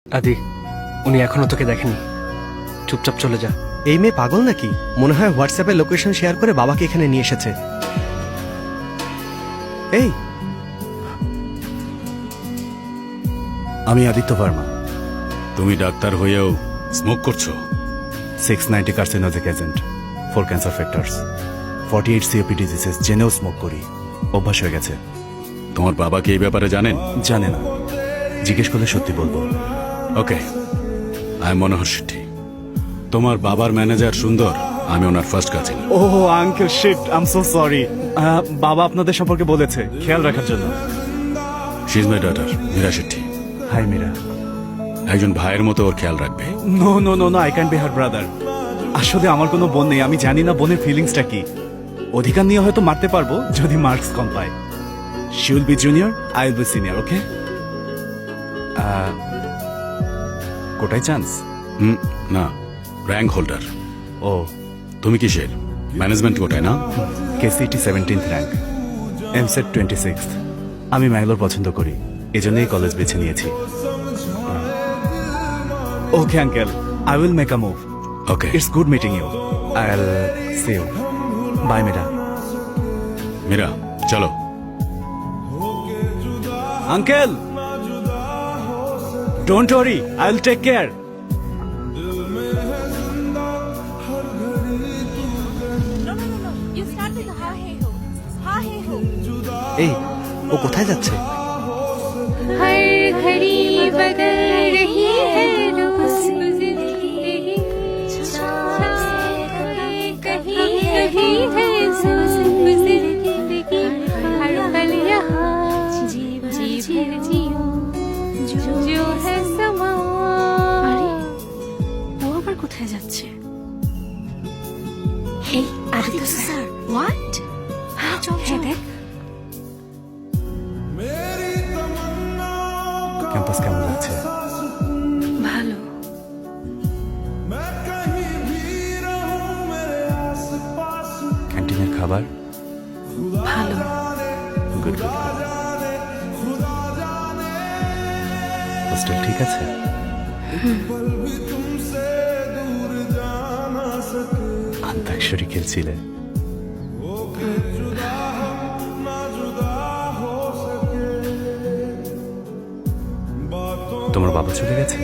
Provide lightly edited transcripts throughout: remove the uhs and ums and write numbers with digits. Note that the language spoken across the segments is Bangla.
আদি, উনি এখনো তোকে দেখেনি, চুপচাপ চলে যা। এই মেয়ে পাগল নাকি? মনে হয় হোয়াটসঅ্যাপে লোকেশন শেয়ার করে বাবাকে এখানে নিয়ে এসেছে। এই, আমি আদিত্য ভার্মা। তুমি ডাক্তার হয়েও স্মোক করছো? 690 carcinogenic agent, 4 cancer factors, 48 COP diseases জেনেও স্মোক করি, অভ্যাস হয়ে গেছে। তোমার বাবা কি এই ব্যাপারে জানেন? জানে না, জিজ্ঞেস করলে সত্যি বলবো। Okay, I am Manohar Shetty. তোমার বাবার ম্যানেজার সুন্দর, আমি ওনার ফার্স্ট কাজিন। ও uncle shit, I am so sorry. বাবা আপনাদের সম্পর্কে বলেছে খেয়াল রাখার জন্য। She is my daughter, Meera Shetty. Hi Meera. একজন ভাইয়ের মতো ওর খেয়াল রাখবে। No no no no, I can't be her brother. আসলে আমার কোনো বোন নেই, আমি জানি না বোনের ফিলিংসটা কি। অধিকার নিয়ে হয়তো মারতে পারবো যদি মার্কস কম পায়। She will be junior, I will be senior, okay? কোটায় চান্স? না, র্যাঙ্ক হোল্ডার। ও, তুমি কিসের? ম্যানেজমেন্ট কোটায় না? KCET 17th rank, EAMCET 26th। আমি ম্যাঙ্গালোর পছন্দ করি, এজন্যই কলেজ বেছে নিয়েছি। Okay uncle, I will make a move. Okay, it's good meeting you. I will see you. Bye মেডা। মীরা চলো। Uncle, don't worry, I will take care. No, no, no, no. You start with the ha hey ho. Ha hey ho. এই, ও কোথায় যাচ্ছে? हर घड़ी बदल रही है रोज जिंदगी कहीं कहीं है जिंदगी हर पल यहाँ जी भर जियो जो है समा। ও আবার কোথায় যাচ্ছে? এই আদিত্য স্যার। হোয়াট? হ্যাঁ দেখ। ক্যাম্পাস কেমন লাগছে? ভালো। ক্যান্টিনের খাবার? ভালো। Good good. হোস্টেল ঠিক আছে? অন্তাক্ষরী খেলছিলে? তোমার বাবা চলে গেছে?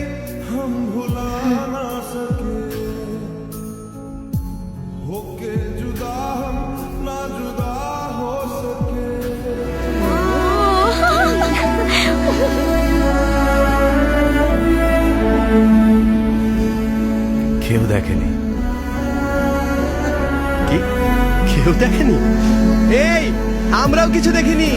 কেউ দেখেনি। কি? কেউ দেখেনি? এই, আমরাও কিছু দেখিনি।